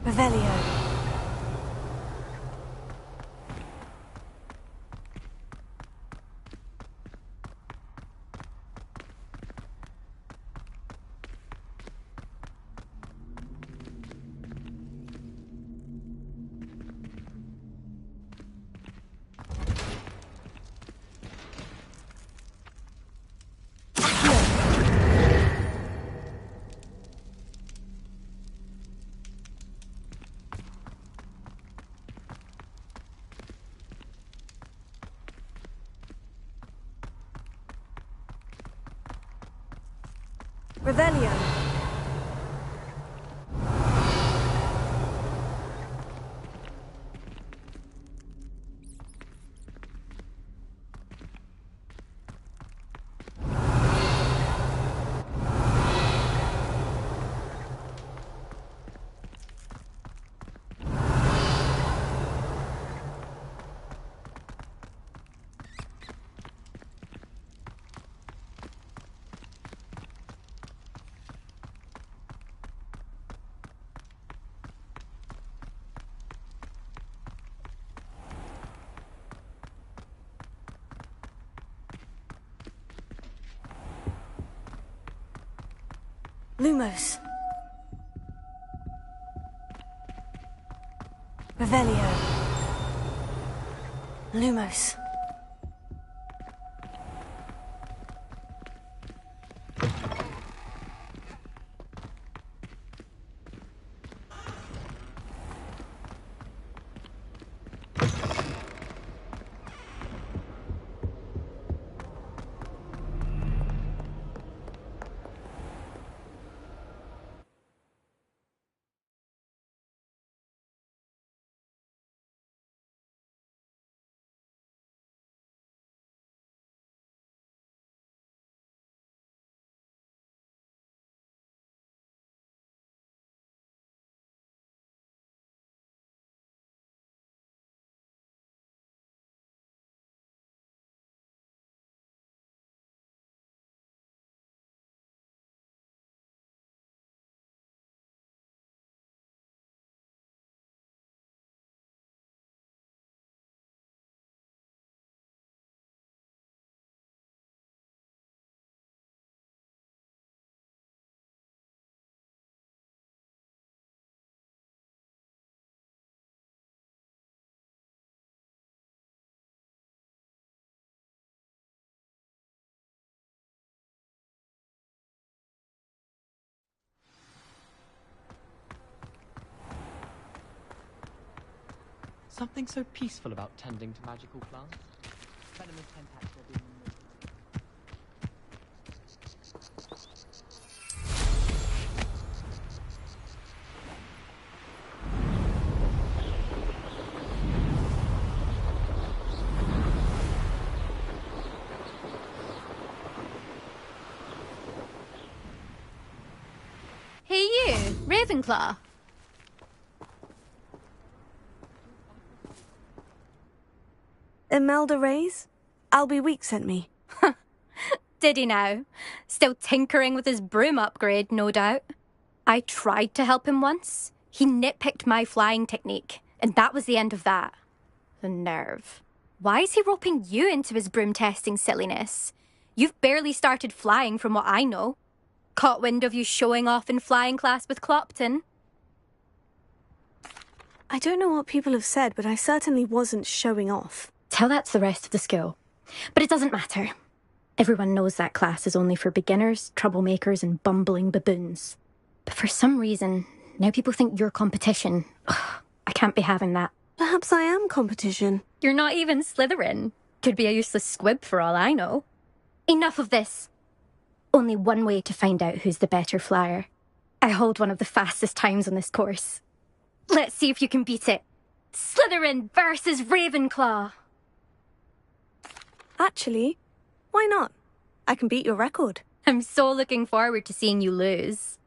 Revelio. Revelio. Lumos. Revelio. Lumos. Something so peaceful about tending to magical plants. Venomous tentacles are being removed. Hey you, Ravenclaw. Imelda Reyes? Albie Week sent me. Did he now? Still tinkering with his broom upgrade, no doubt. I tried to help him once. He nitpicked my flying technique, and that was the end of that. The nerve. Why is he roping you into his broom testing silliness? You've barely started flying from what I know. Caught wind of you showing off in flying class with Clopton. I don't know what people have said, but I certainly wasn't showing off. Tell that to the rest of the school. But it doesn't matter. Everyone knows that class is only for beginners, troublemakers, and bumbling baboons. But for some reason, now people think you're competition. Ugh, I can't be having that. Perhaps I am competition. You're not even Slytherin. Could be a useless squib for all I know. Enough of this. Only one way to find out who's the better flyer. I hold one of the fastest times on this course. Let's see if you can beat it. Slytherin versus Ravenclaw. Actually, why not? I can beat your record. I'm so looking forward to seeing you lose.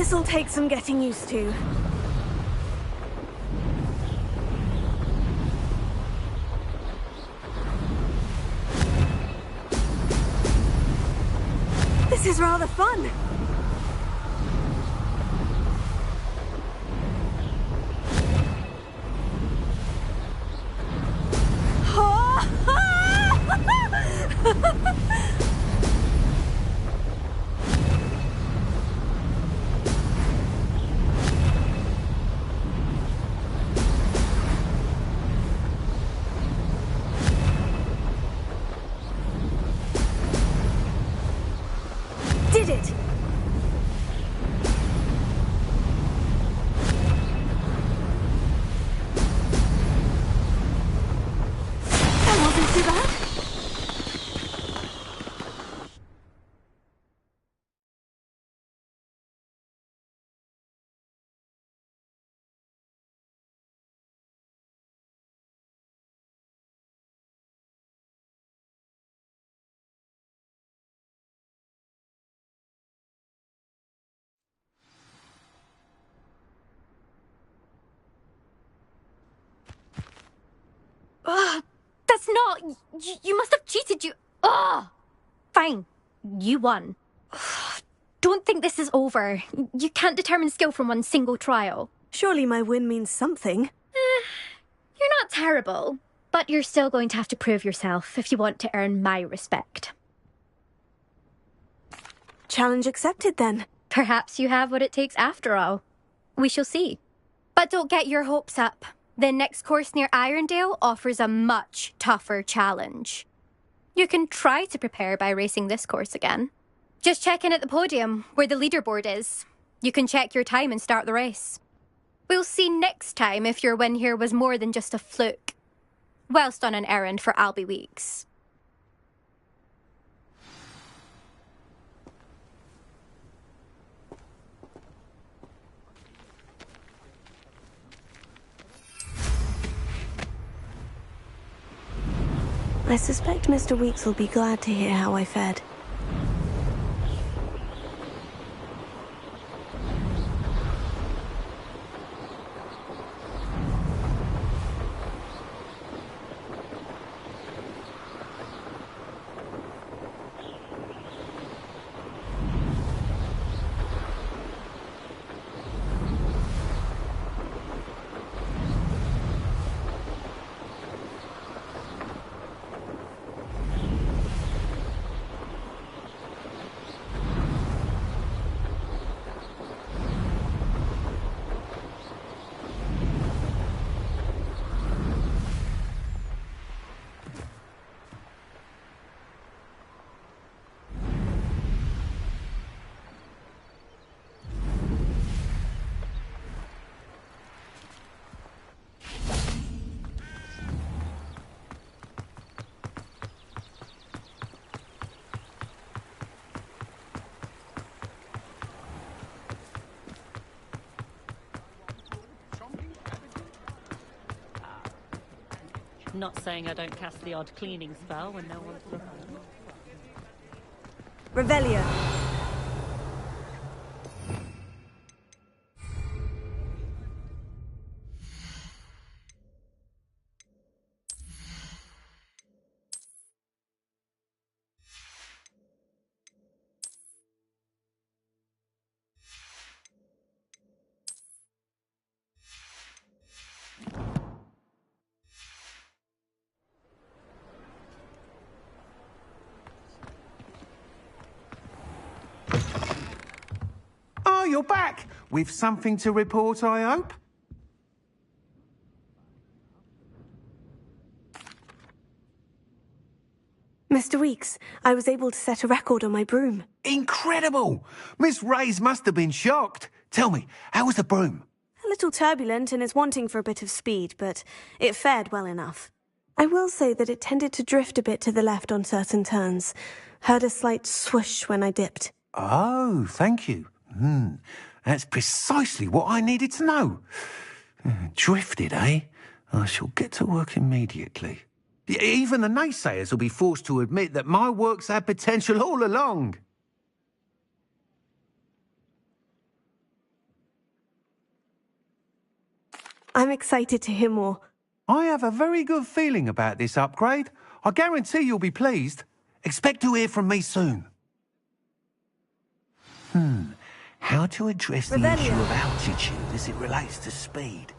This'll take some getting used to. This is rather fun. Did it! That wasn't too bad. Ugh, that's not... You must have cheated, you... Ugh! Fine. You won. Ugh, don't think this is over. You can't determine skill from one single trial. Surely my win means something. You're not terrible, but you're still going to have to prove yourself if you want to earn my respect. Challenge accepted, then. Perhaps you have what it takes after all. We shall see. But don't get your hopes up. The next course near Irondale offers a much tougher challenge. You can try to prepare by racing this course again. Just check in at the podium, where the leaderboard is. You can check your time and start the race. We'll see next time if your win here was more than just a fluke, whilst on an errand for Albie Weeks. I suspect Mr. Weeks will be glad to hear how I fared. Not saying I don't cast the odd cleaning spell when no one's looking. Revelio. Oh, you're back! With something to report, I hope? Mr. Weeks, I was able to set a record on my broom. Incredible! Miss Reyes must have been shocked. Tell me, how was the broom? A little turbulent and is wanting for a bit of speed, but it fared well enough. I will say that it tended to drift a bit to the left on certain turns. Heard a slight swoosh when I dipped. Oh, thank you. That's precisely what I needed to know. Drifted, eh? I shall get to work immediately. Even the naysayers will be forced to admit that my work's had potential all along. I'm excited to hear more. I have a very good feeling about this upgrade. I guarantee you'll be pleased. Expect to hear from me soon. How to address the issue of altitude as it relates to speed?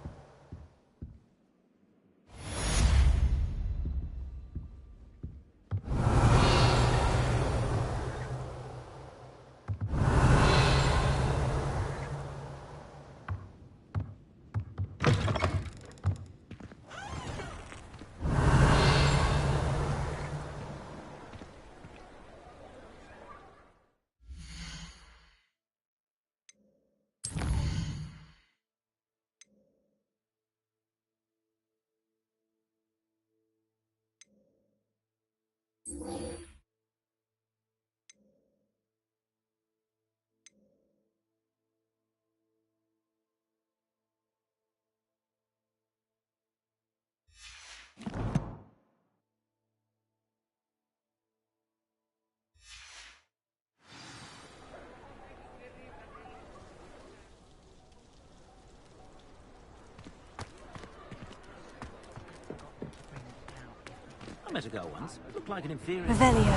I met a girl once. Looked like an inferior. Revelio.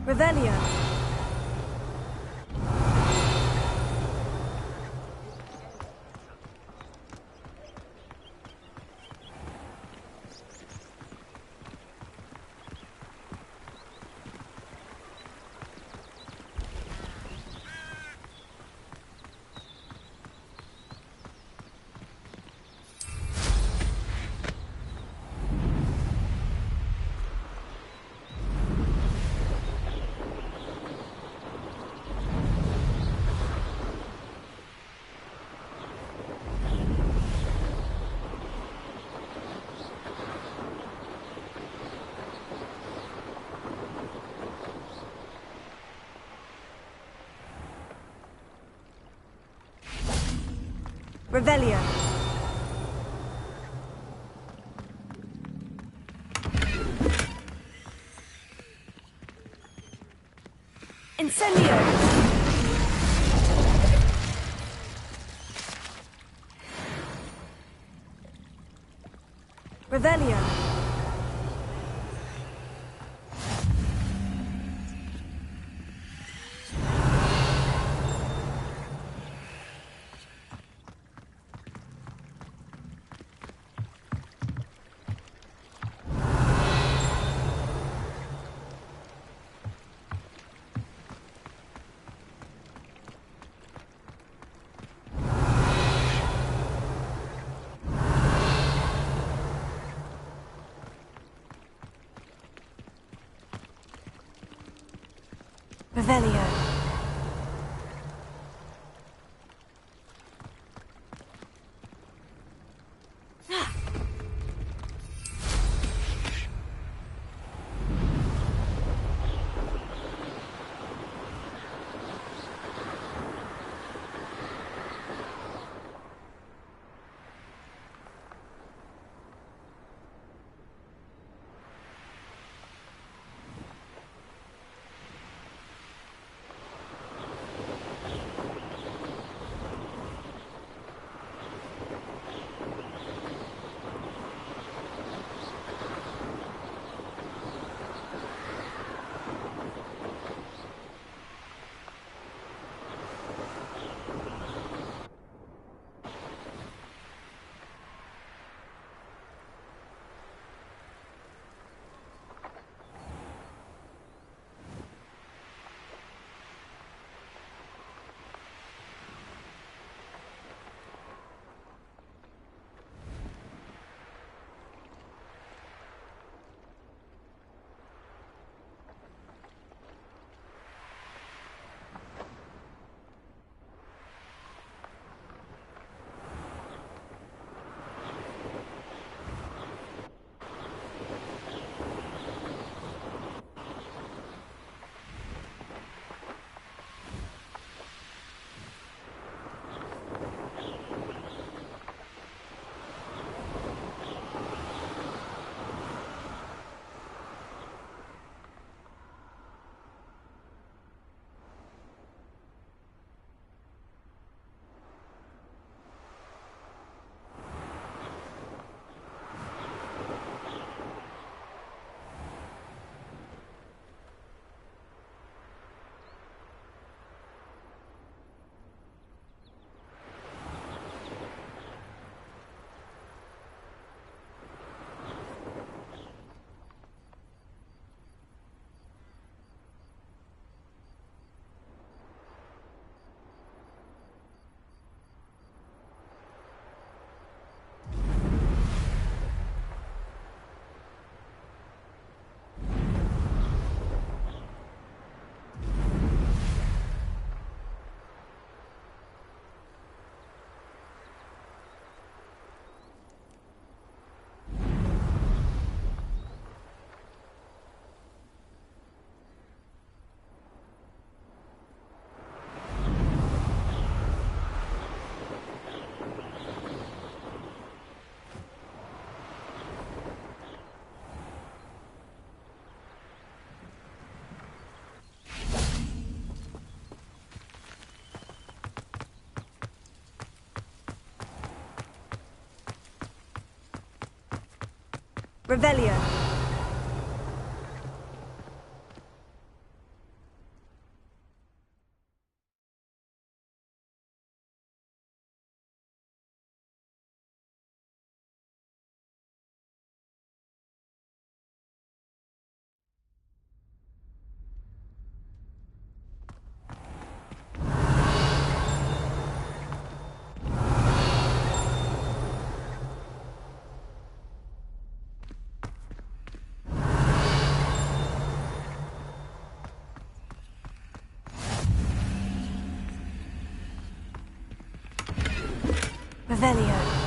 Revelio. Revelio. Incendio. Revelio. Revelio. Revelio. Revelio.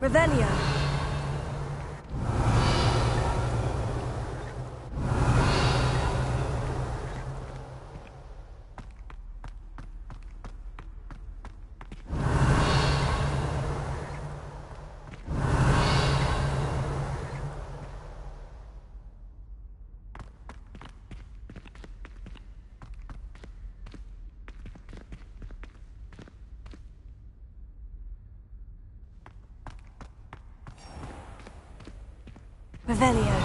Revelio. Revelio.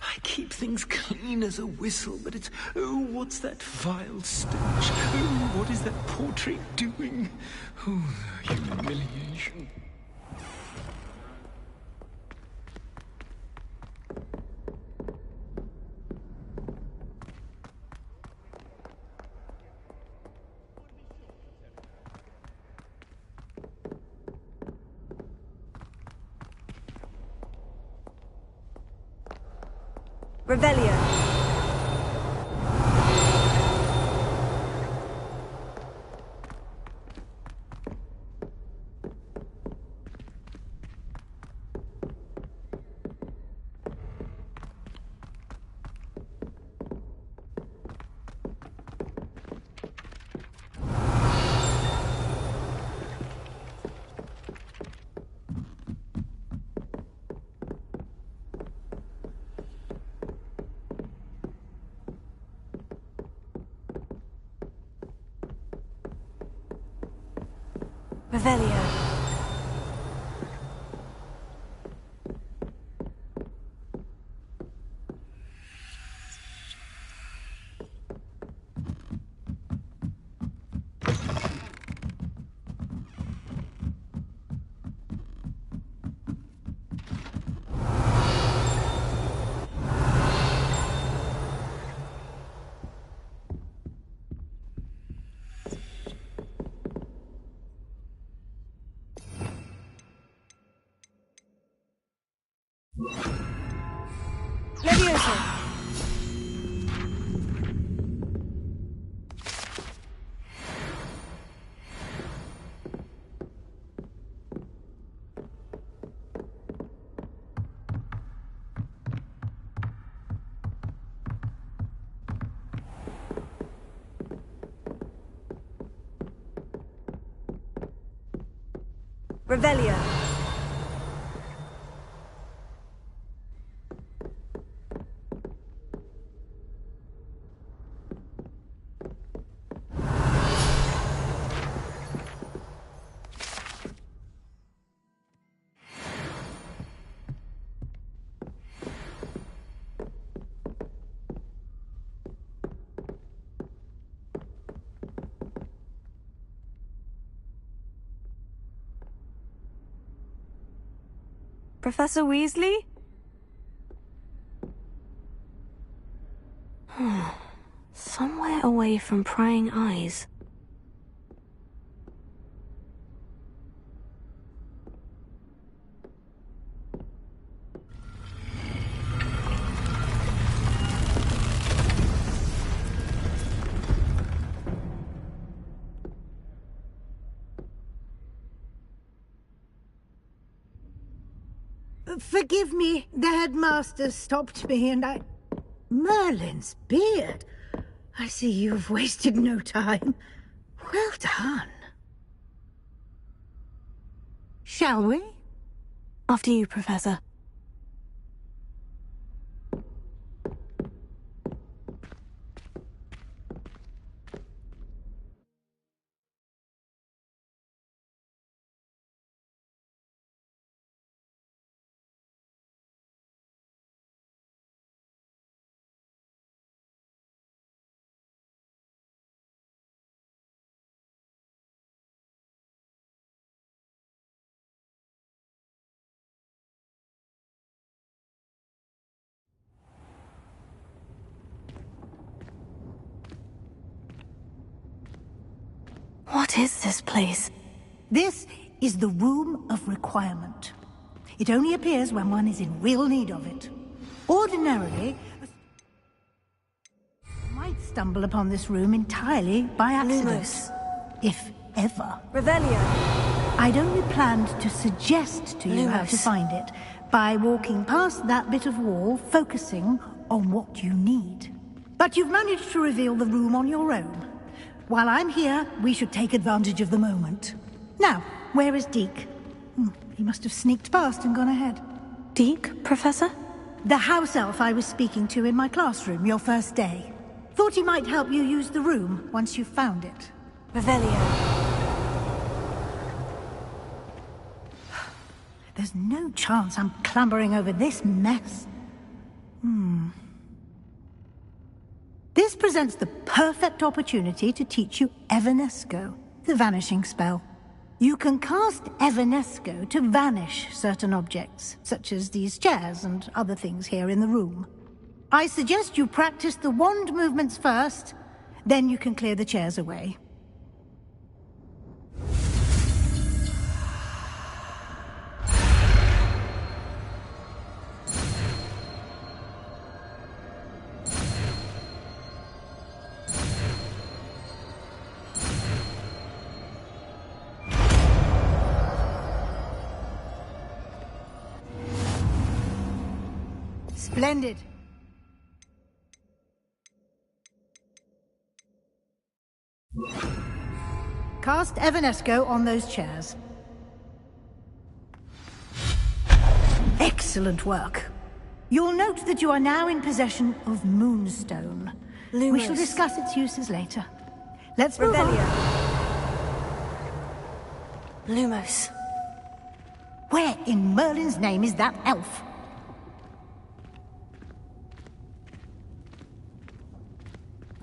I keep things clean as a whistle, but it's... Oh, what's that vile stench? Oh, what is that portrait doing? Oh, the humiliation. Revelio. Revelio. Levioso. Revelio. Professor Weasley? Somewhere away from prying eyes. Forgive me, the headmaster stopped me and I... Merlin's beard. I see you've wasted no time. Well done. Shall we? After you, Professor. What is this place? This is the Room of Requirement. It only appears when one is in real need of it. Ordinarily, you might stumble upon this room entirely by accident. Lumos. If ever. Revelio. I'd only planned to suggest to you how to Lumos. find it by walking past that bit of wall, focusing on what you need. But you've managed to reveal the room on your own. While I'm here, we should take advantage of the moment. Now, where is Deke? He must have sneaked past and gone ahead. Deke, Professor? The house elf I was speaking to in my classroom your first day. Thought he might help you use the room once you've found it. Revelio. There's no chance I'm clambering over this mess. This presents the perfect opportunity to teach you Evanesco, the vanishing spell. You can cast Evanesco to vanish certain objects, such as these chairs and other things here in the room. I suggest you practice the wand movements first, then you can clear the chairs away. Splendid. Cast Evanesco on those chairs. Excellent work. You'll note that you are now in possession of Moonstone. Lumos. We shall discuss its uses later. Let's move on. Lumos. Where in Merlin's name is that elf?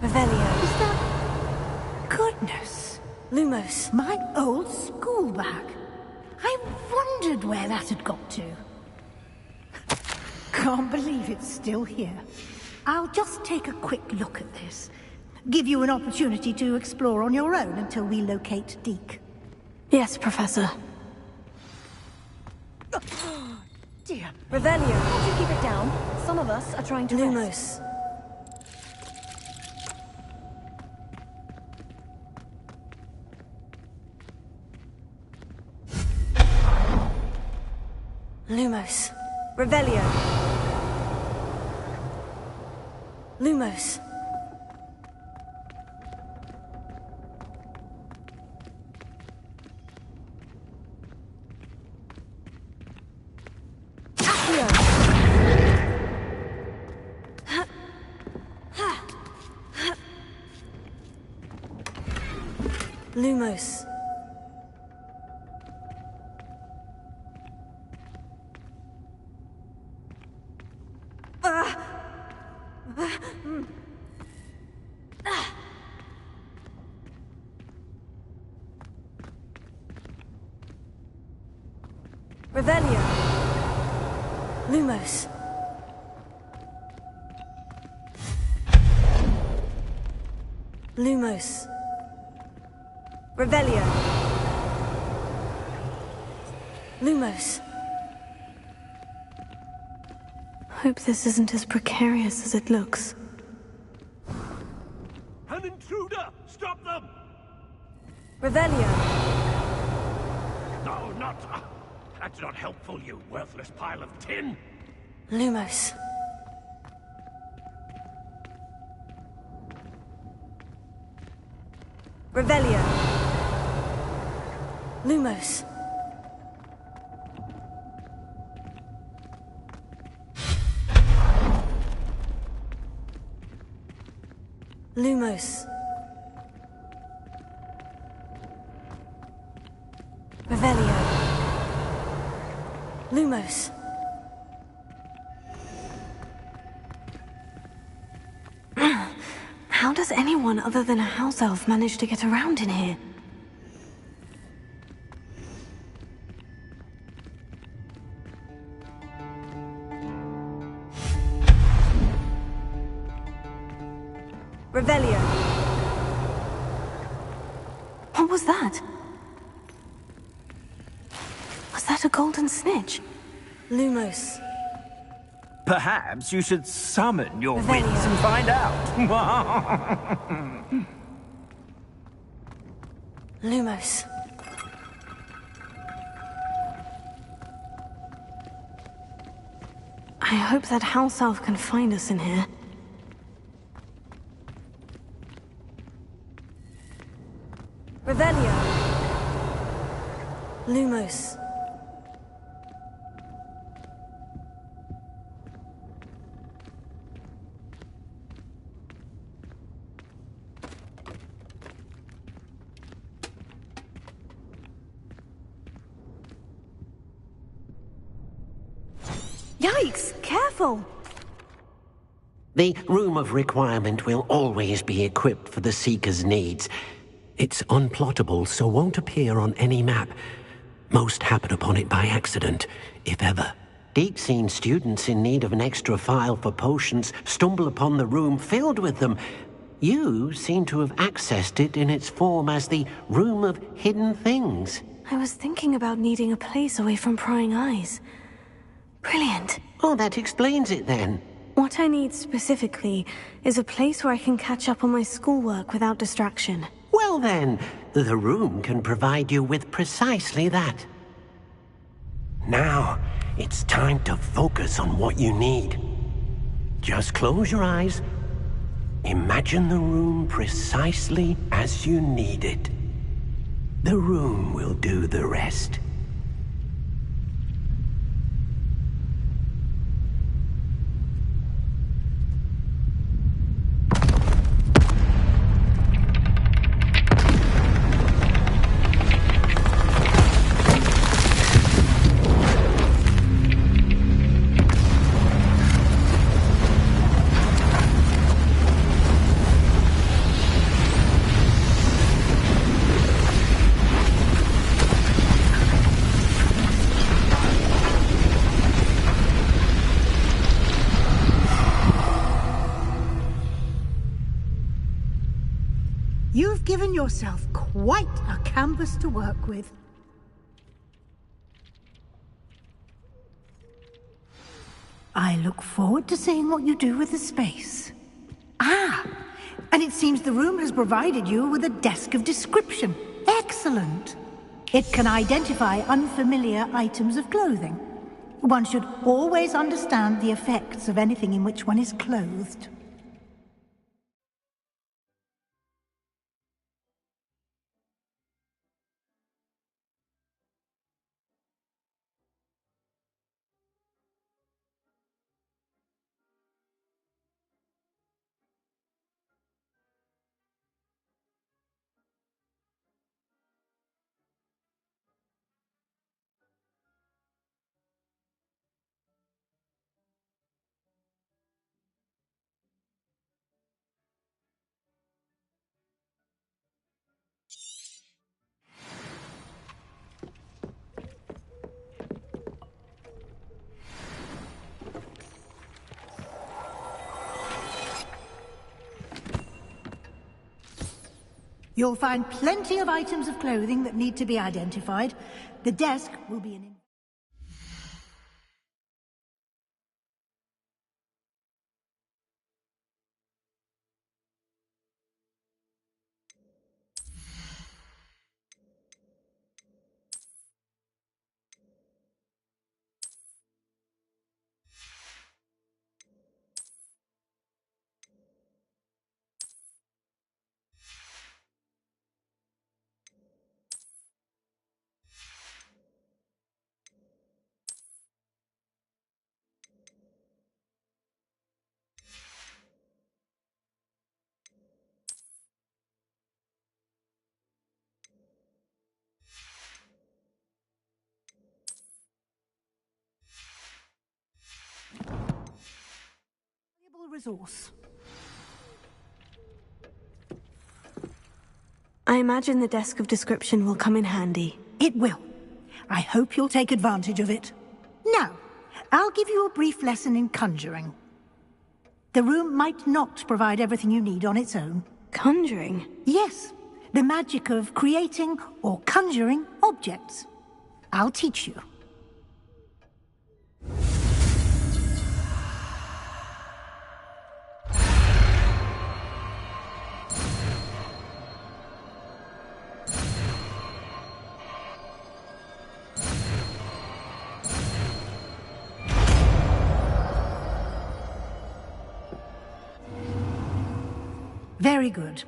Revelio. Is that... Goodness. Lumos. My old school bag. I wondered where that had got to. Can't believe it's still here. I'll just take a quick look at this. Give you an opportunity to explore on your own until we locate Deke. Yes, Professor. Dear. Revelio. Can't you keep it down? Some of us are trying to rest. Lumos. Lumos. Revelio. Lumos. Accio. Lumos. Revelio. Lumos. Lumos. Revelio. Lumos. Hope this isn't as precarious as it looks. An intruder! Stop them! Revelio. No, not... That's not helpful, you worthless pile of tin! Lumos. Revelio. Lumos. Lumos. Revelio. Lumos. How does anyone other than a house elf manage to get around in here? Revelio. What was that? Was that a golden snitch? Lumos. Perhaps you should summon your Revelio. wits and find out. Lumos. I hope that house elf can find us in here. Revelio. Lumos. Yikes! Careful! The Room of Requirement will always be equipped for the Seeker's needs. It's unplottable, so won't appear on any map. Most happen upon it by accident, if ever. Deep-seen students in need of an extra file for potions stumble upon the room filled with them. You seem to have accessed it in its form as the Room of Hidden Things. I was thinking about needing a place away from prying eyes. Brilliant. Oh, that explains it then. What I need specifically is a place where I can catch up on my schoolwork without distraction. Well then, the room can provide you with precisely that. Now, it's time to focus on what you need. Just close your eyes. Imagine the room precisely as you need it. The room will do the rest. You've given yourself quite a canvas to work with. I look forward to seeing what you do with the space. Ah, and it seems the room has provided you with a desk of description. Excellent. It can identify unfamiliar items of clothing. One should always understand the effects of anything in which one is clothed. You'll find plenty of items of clothing that need to be identified. The desk will be an... resource. I imagine the desk of description will come in handy. It will. I hope you'll take advantage of it. Now, I'll give you a brief lesson in conjuring. The room might not provide everything you need on its own. Conjuring? Yes, the magic of creating or conjuring objects. I'll teach you. Very good.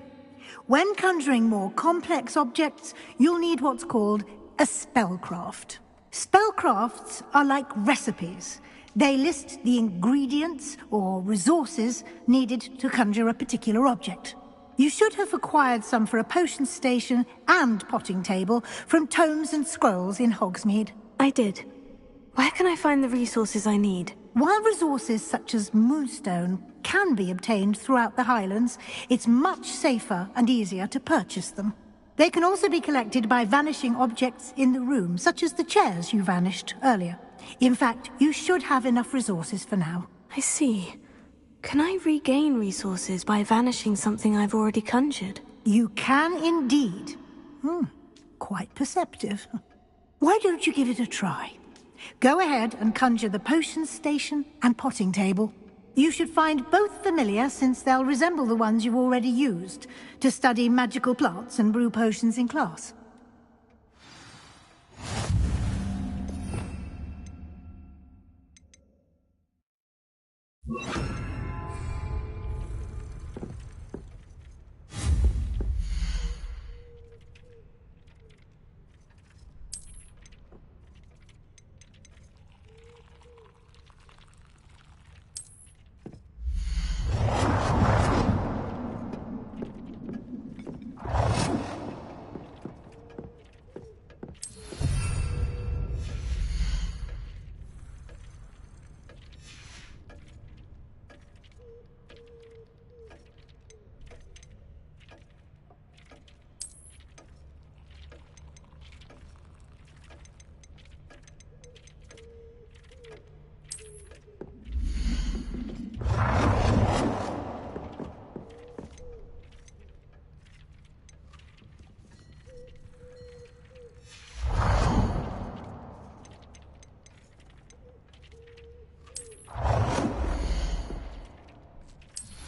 When conjuring more complex objects, you'll need what's called a spellcraft. Spellcrafts are like recipes. They list the ingredients or resources needed to conjure a particular object. You should have acquired some for a potion station and potting table from tomes and scrolls in Hogsmeade. I did. Where can I find the resources I need? While resources such as Moonstone can be obtained throughout the Highlands, it's much safer and easier to purchase them. They can also be collected by vanishing objects in the room, such as the chairs you vanished earlier. In fact, you should have enough resources for now. I see. Can I regain resources by vanishing something I've already conjured? You can indeed. Quite perceptive. Why don't you give it a try? Go ahead and conjure the potion station and potting table. You should find both familiar, since they'll resemble the ones you've already used to study magical plants and brew potions in class.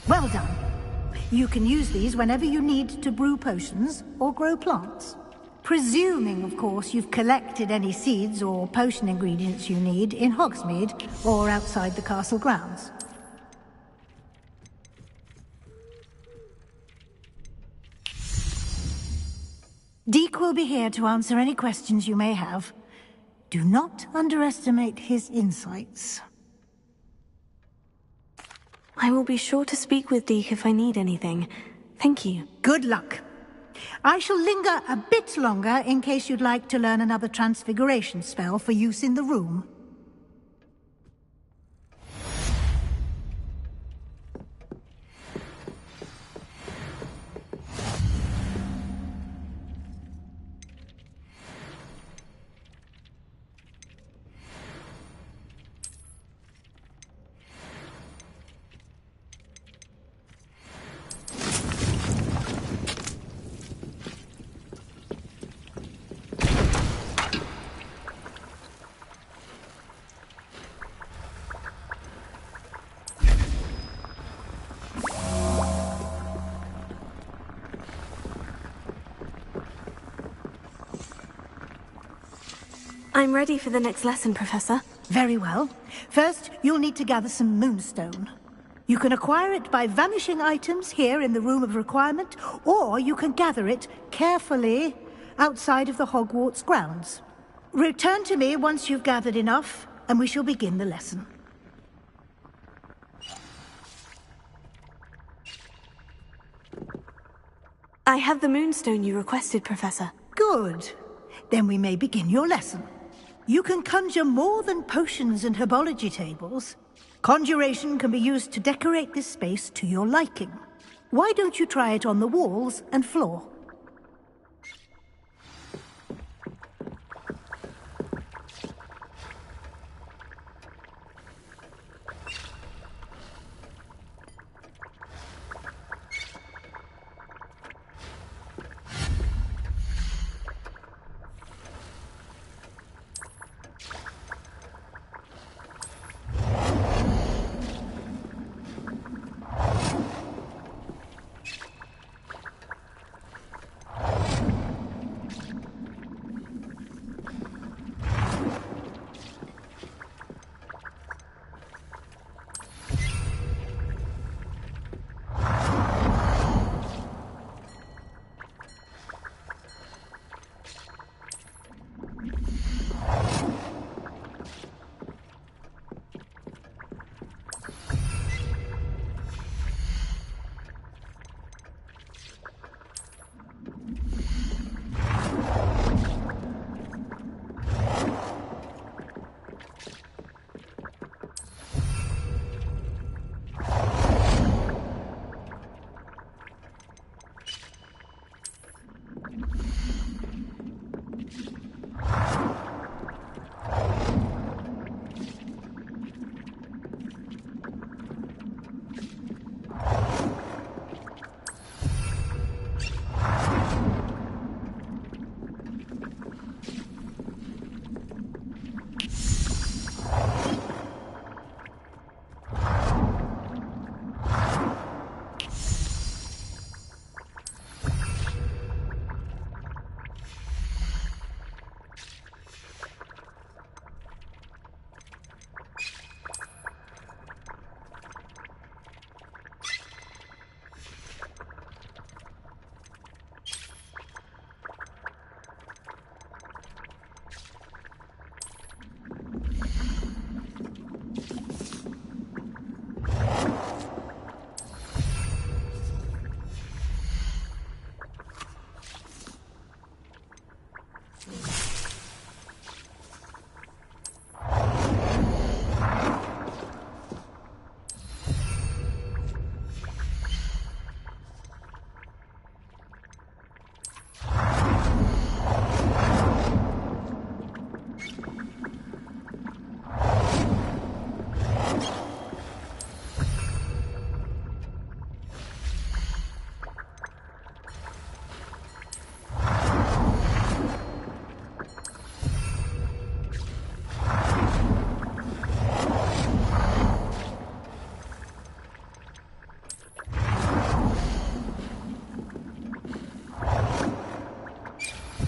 Well done. You can use these whenever you need to brew potions or grow plants. Presuming, of course, you've collected any seeds or potion ingredients you need in Hogsmeade or outside the castle grounds. Deke will be here to answer any questions you may have. Do not underestimate his insights. I will be sure to speak with Deke if I need anything. Thank you. Good luck. I shall linger a bit longer in case you'd like to learn another transfiguration spell for use in the room. I'm ready for the next lesson, Professor. Very well. First, you'll need to gather some Moonstone. You can acquire it by vanishing items here in the Room of Requirement, or you can gather it carefully outside of the Hogwarts grounds. Return to me once you've gathered enough, and we shall begin the lesson. I have the Moonstone you requested, Professor. Good. Then we may begin your lesson. You can conjure more than potions and herbology tables. Conjuration can be used to decorate this space to your liking. Why don't you try it on the walls and floor?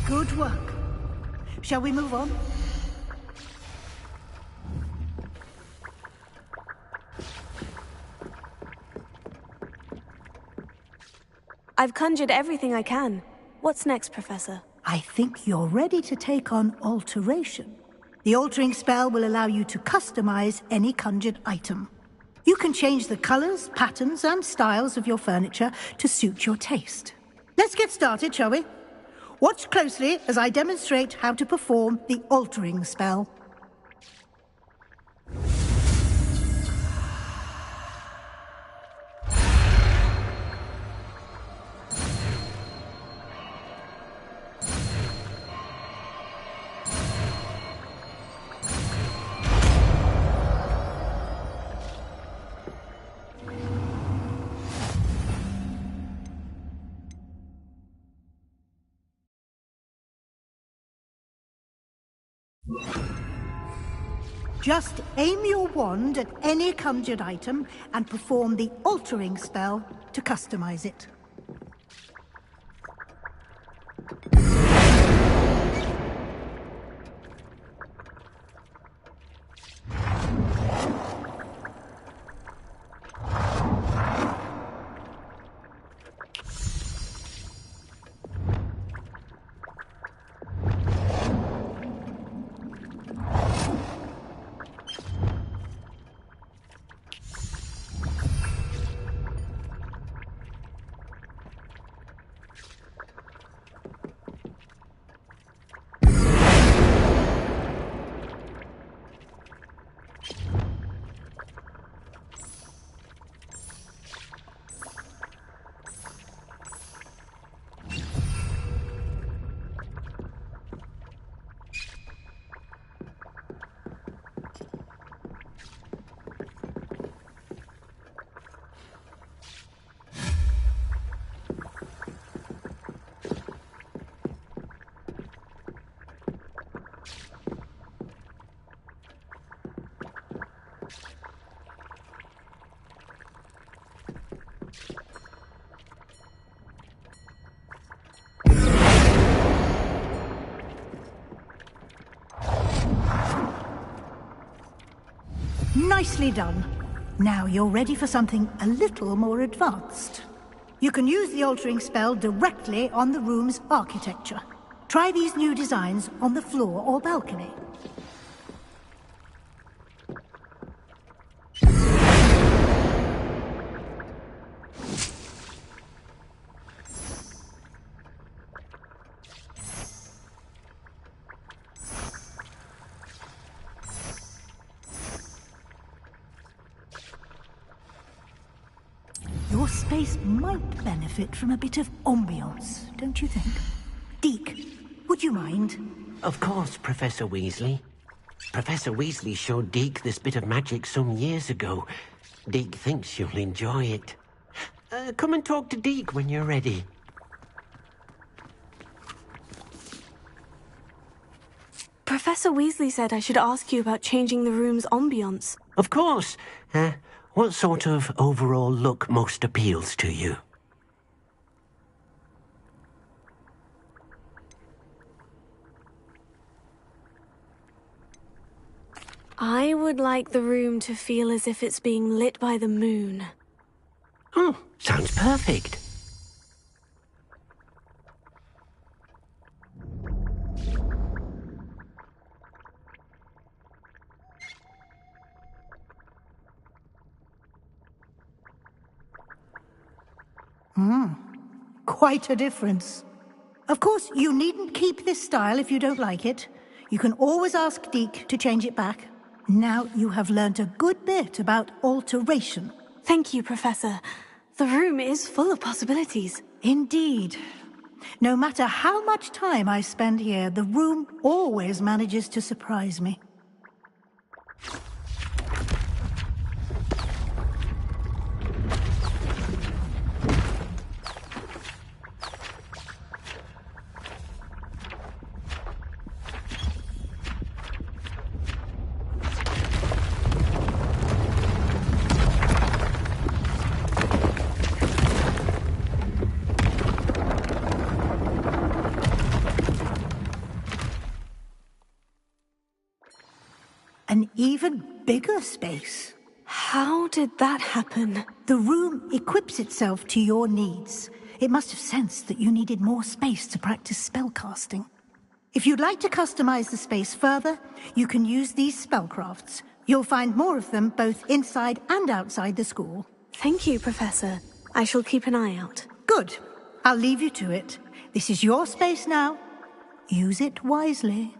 Good work. Shall we move on? I've conjured everything I can. What's next, Professor? I think you're ready to take on alteration. The altering spell will allow you to customize any conjured item. You can change the colors, patterns, and styles of your furniture to suit your taste. Let's get started, shall we? Watch closely as I demonstrate how to perform the altering spell. Just aim your wand at any conjured item and perform the altering spell to customize it. Nicely done. Now you're ready for something a little more advanced. You can use the altering spell directly on the room's architecture. Try these new designs on the floor or balcony. Your space might benefit from a bit of ambiance, don't you think? Deke, would you mind? Of course, Professor Weasley. Professor Weasley showed Deke this bit of magic some years ago. Deke thinks you'll enjoy it. Come and talk to Deke when you're ready. Professor Weasley said I should ask you about changing the room's ambiance. Of course. What sort of overall look most appeals to you? I would like the room to feel as if it's being lit by the moon. Oh, sounds perfect. Quite a difference. Of course, you needn't keep this style if you don't like it. You can always ask Deke to change it back. Now you have learnt a good bit about alteration. Thank you, Professor. The room is full of possibilities. Indeed. No matter how much time I spend here, the room always manages to surprise me. An even bigger space. How did that happen? The room equips itself to your needs. It must have sensed that you needed more space to practice spellcasting. If you'd like to customize the space further, you can use these spellcrafts. You'll find more of them both inside and outside the school. Thank you, Professor. I shall keep an eye out. Good. I'll leave you to it. This is your space now. Use it wisely.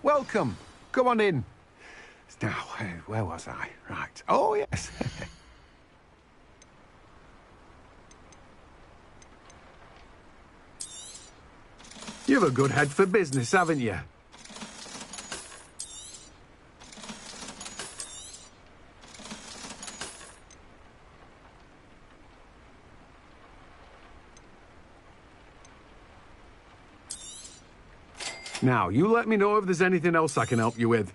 Welcome. Come on in. Now, where was I? Right. Oh, yes. You've a good head for business, haven't you? Now, you let me know if there's anything else I can help you with.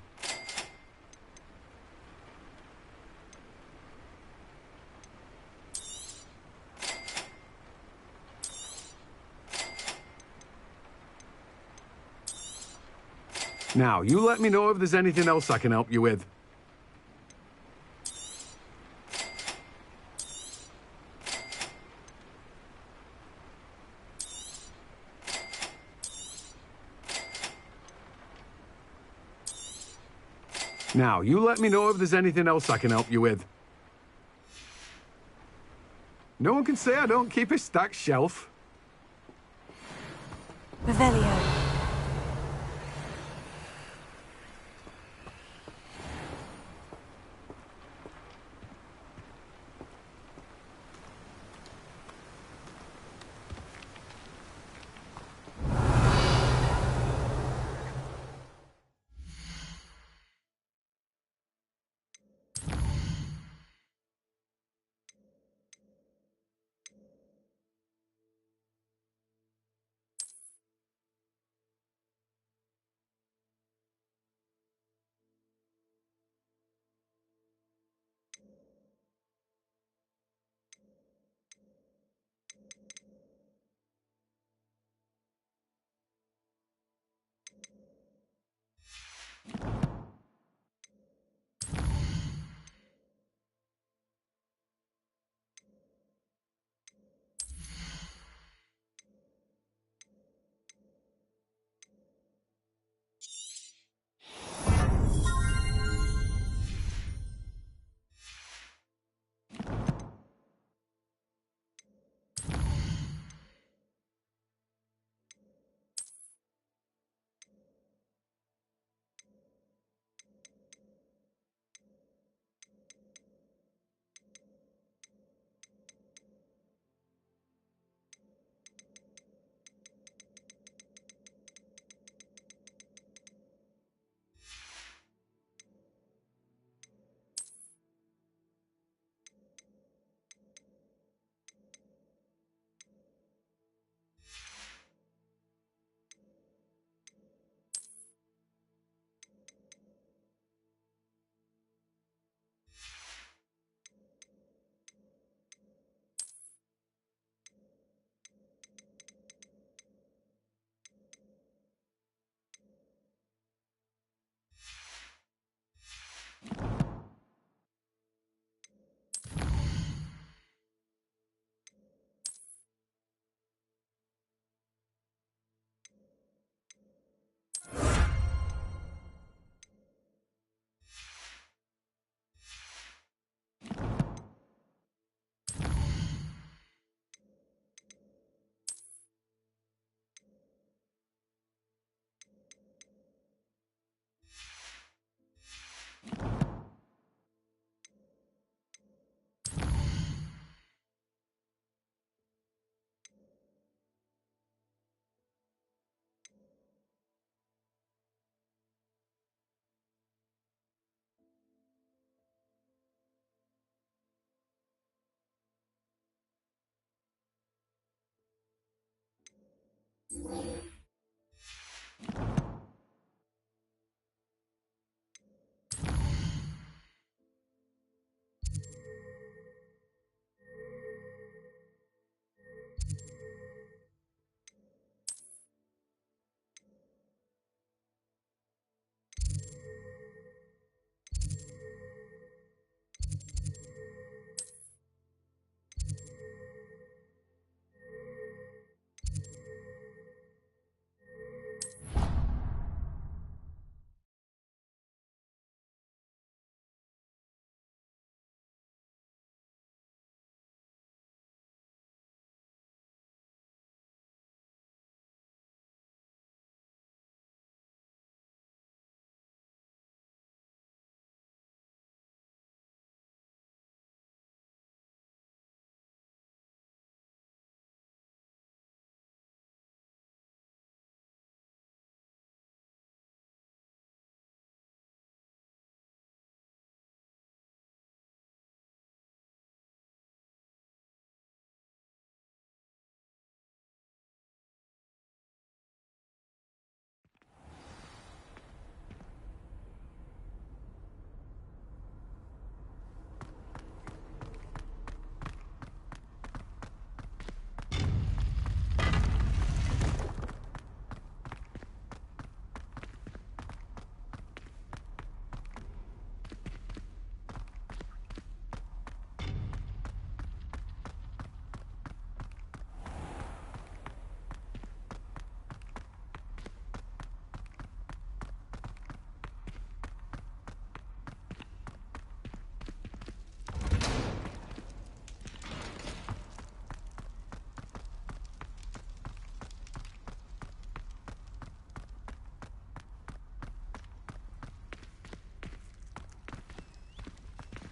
Now, you let me know if there's anything else I can help you with. Now, you let me know if there's anything else I can help you with. No one can say I don't keep a stacked shelf. Revelio.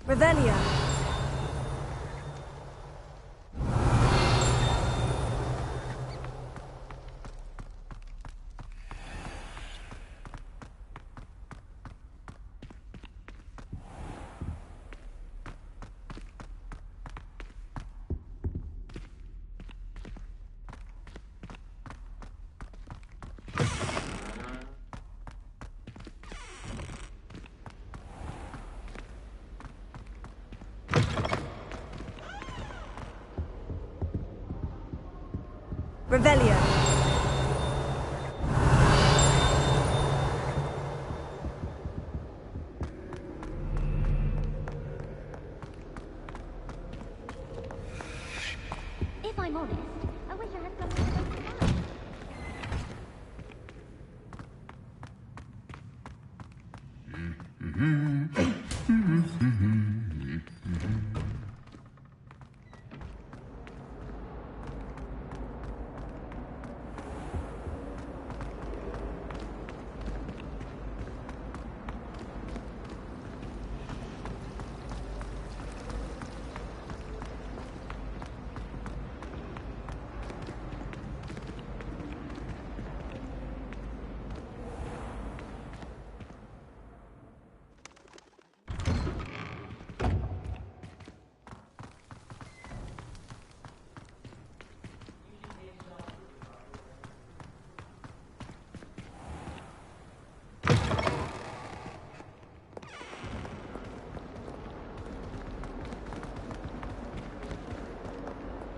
Revelio. Revelio. If I'm honest, I wish I had something to say to that.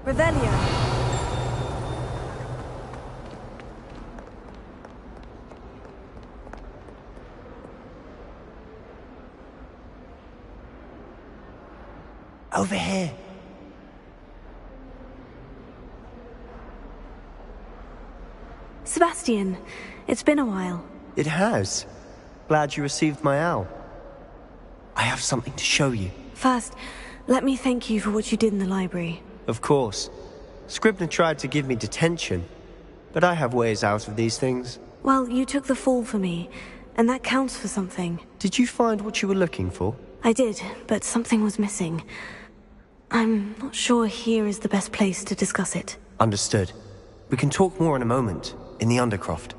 Revelio. Over here. Sebastian, it's been a while. It has. Glad you received my owl. I have something to show you. First, let me thank you for what you did in the library. Of course. Scribner tried to give me detention, but I have ways out of these things. Well, you took the fall for me, and that counts for something. Did you find what you were looking for? I did, but something was missing. I'm not sure here is the best place to discuss it. Understood. We can talk more in a moment, in the Undercroft.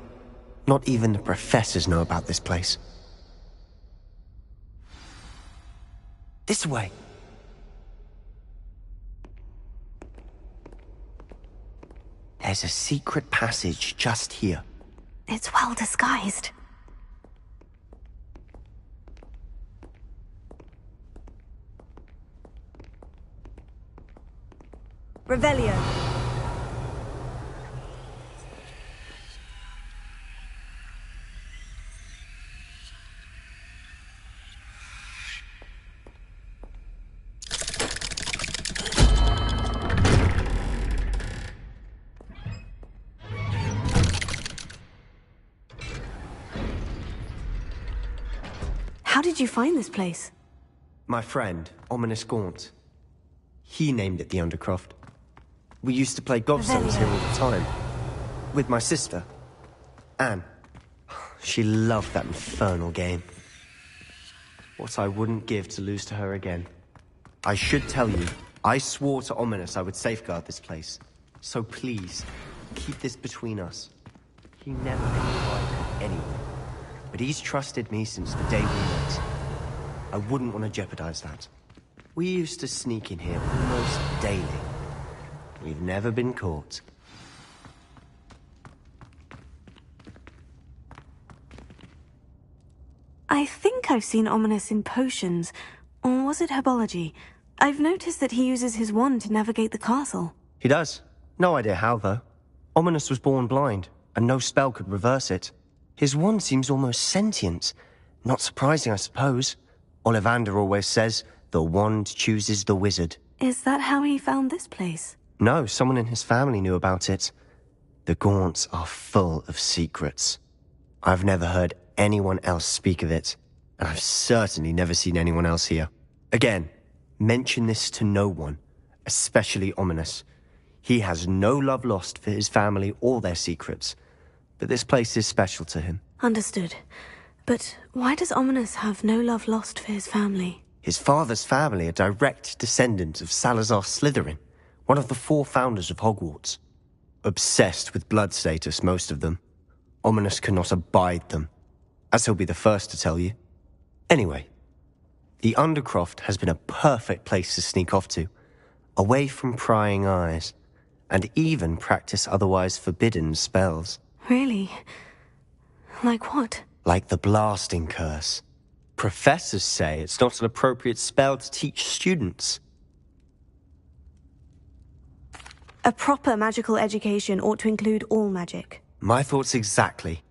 Not even the professors know about this place. This way. There's a secret passage just here. It's well disguised. Revelio. How did you find this place? My friend, Ominous Gaunt. He named it the Undercroft. We used to play gobstones here all the time. With my sister, Anne. She loved that infernal game. What I wouldn't give to lose to her again. I should tell you, I swore to Ominous I would safeguard this place. So please, keep this between us. He never confided in anyone. But he's trusted me since the day we met. I wouldn't want to jeopardize that. We used to sneak in here almost daily. We've never been caught. I think I've seen Ominous in potions. Or was it herbology? I've noticed that he uses his wand to navigate the castle. He does. No idea how, though. Ominous was born blind, and no spell could reverse it. His wand seems almost sentient. Not surprising, I suppose. Ollivander always says, the wand chooses the wizard. Is that how he found this place? No, someone in his family knew about it. The Gaunts are full of secrets. I've never heard anyone else speak of it, and I've certainly never seen anyone else here. Again, mention this to no one, especially Ominous. He has no love lost for his family or their secrets, but this place is special to him. Understood. But why does Ominous have no love lost for his family? His father's family are direct descendants of Salazar Slytherin, one of the 4 founders of Hogwarts. Obsessed with blood status, most of them. Ominous cannot abide them, as he'll be the first to tell you. Anyway, the Undercroft has been a perfect place to sneak off to, away from prying eyes, and even practice otherwise forbidden spells. Really? Like what? Like the blasting curse. Professors say it's not an appropriate spell to teach students. A proper magical education ought to include all magic. My thoughts exactly.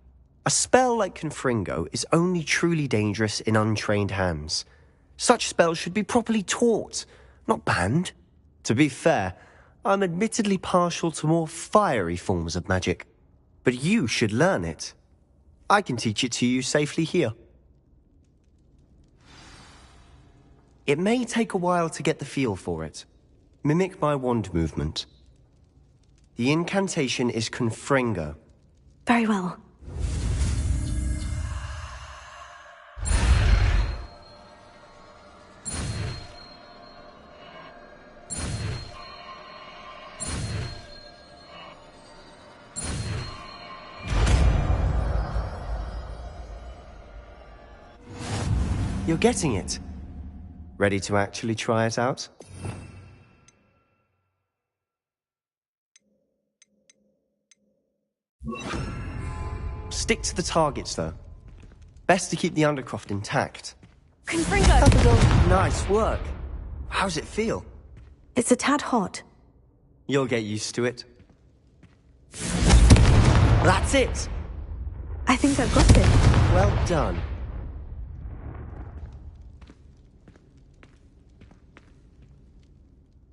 A spell like Confringo is only truly dangerous in untrained hands. Such spells should be properly taught, not banned. To be fair, I'm admittedly partial to more fiery forms of magic. But you should learn it. I can teach it to you safely here. It may take a while to get the feel for it. Mimic my wand movement. The incantation is Confringo. Very well. You're getting it. Ready to actually try it out? Stick to the targets, though. Best to keep the Undercroft intact. Confringo! Nice work. How's it feel? It's a tad hot. You'll get used to it. That's it! I think I've got it. Well done.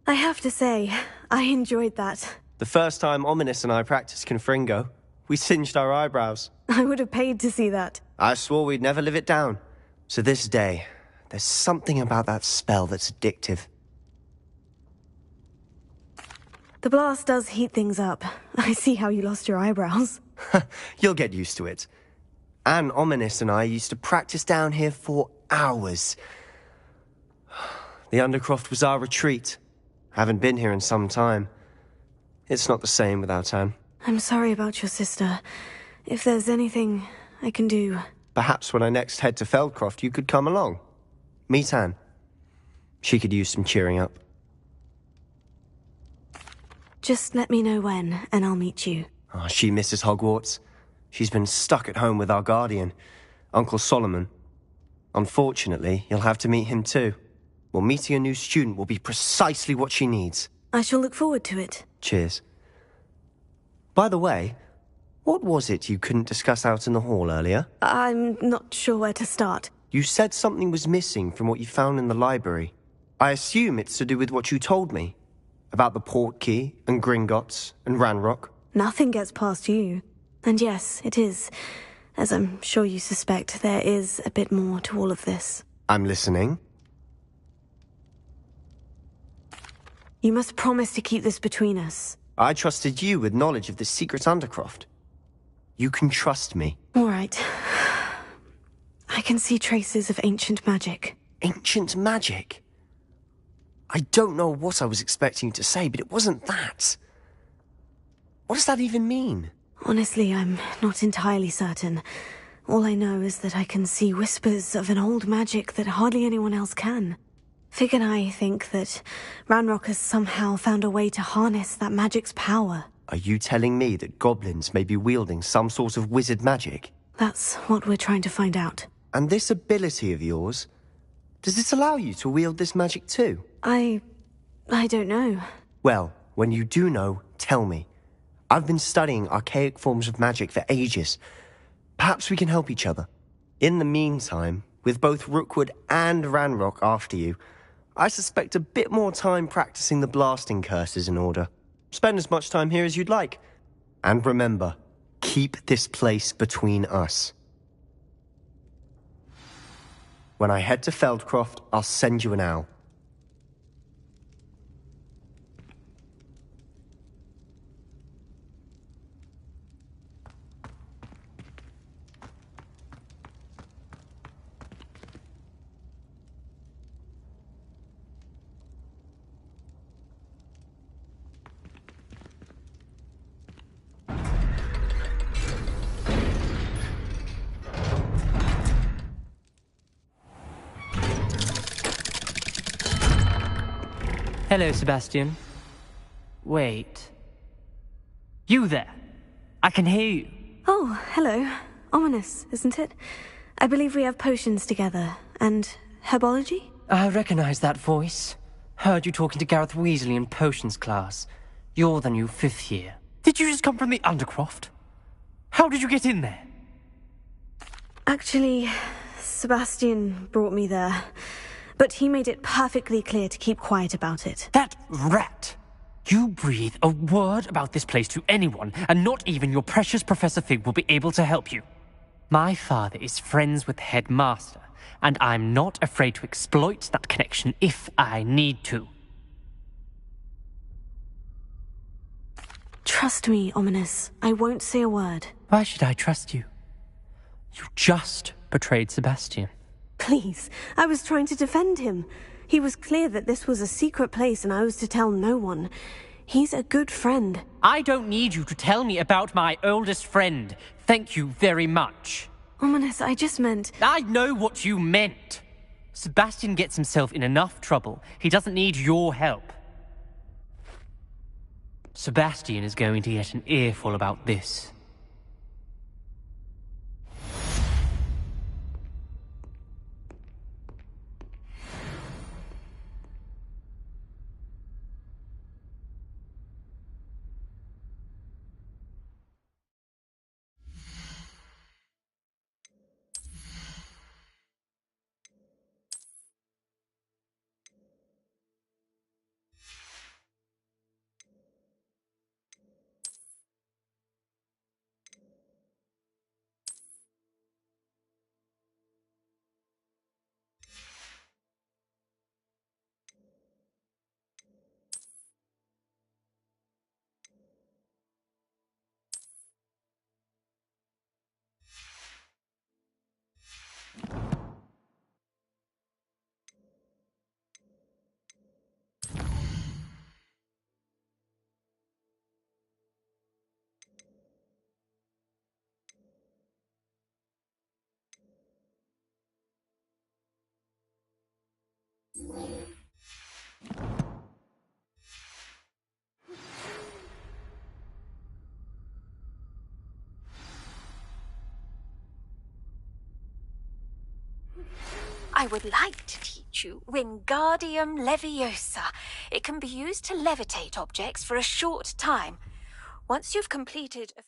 I have to say, I enjoyed that. The first time Ominous and I practiced Confringo, we singed our eyebrows. I would have paid to see that. I swore we'd never live it down. So this day, there's something about that spell that's addictive. The blast does heat things up. I see how you lost your eyebrows. You'll get used to it. Anne, Ominous and I used to practice down here for hours. The Undercroft was our retreat. Haven't been here in some time. It's not the same without Anne. I'm sorry about your sister. If there's anything I can do... Perhaps when I next head to Feldcroft, you could come along. Meet Anne. She could use some cheering up. Just let me know when, and I'll meet you. Oh, she misses Hogwarts. She's been stuck at home with our guardian, Uncle Solomon. Unfortunately, you'll have to meet him too. Well, meeting a new student will be precisely what she needs. I shall look forward to it. Cheers. By the way, what was it you couldn't discuss out in the hall earlier? I'm not sure where to start. You said something was missing from what you found in the library. I assume it's to do with what you told me. About the Portkey, and Gringotts, and Ranrock. Nothing gets past you. And yes, it is. As I'm sure you suspect, there is a bit more to all of this. I'm listening. You must promise to keep this between us. I trusted you with knowledge of the secret Undercroft. You can trust me. All right. I can see traces of ancient magic. Ancient magic? I don't know what I was expecting you to say, but it wasn't that. What does that even mean? Honestly, I'm not entirely certain. All I know is that I can see whispers of an old magic that hardly anyone else can. Fig and I think that Ranrock has somehow found a way to harness that magic's power. Are you telling me that goblins may be wielding some sort of wizard magic? That's what we're trying to find out. And this ability of yours, does it allow you to wield this magic too? I don't know. Well, when you do know, tell me. I've been studying archaic forms of magic for ages. Perhaps we can help each other. In the meantime, with both Rookwood and Ranrock after you, I suspect a bit more time practicing the blasting curse is in order. Spend as much time here as you'd like. And remember, keep this place between us. When I head to Feldcroft, I'll send you an owl. Hello, Sebastian. Wait. You there? I can hear you. Oh, hello. Ominous, isn't it? I believe we have potions together. And herbology? I recognize that voice. Heard you talking to Gareth Weasley in potions class. You're the new 5th year. Did you just come from the Undercroft? How did you get in there? Actually, Sebastian brought me there. But he made it perfectly clear to keep quiet about it. That rat! You breathe a word about this place to anyone, and not even your precious Professor Fig will be able to help you. My father is friends with the headmaster, and I'm not afraid to exploit that connection if I need to. Trust me, Ominous. I won't say a word. Why should I trust you? You just betrayed Sebastian. Please, I was trying to defend him. He was clear that this was a secret place and I was to tell no one. He's a good friend. I don't need you to tell me about my oldest friend. Thank you very much. Ominous, I just meant... I know what you meant. Sebastian gets himself in enough trouble. He doesn't need your help. Sebastian is going to get an earful about this. I would like to teach you Wingardium Leviosa. It can be used to levitate objects for a short time. Once you've completed a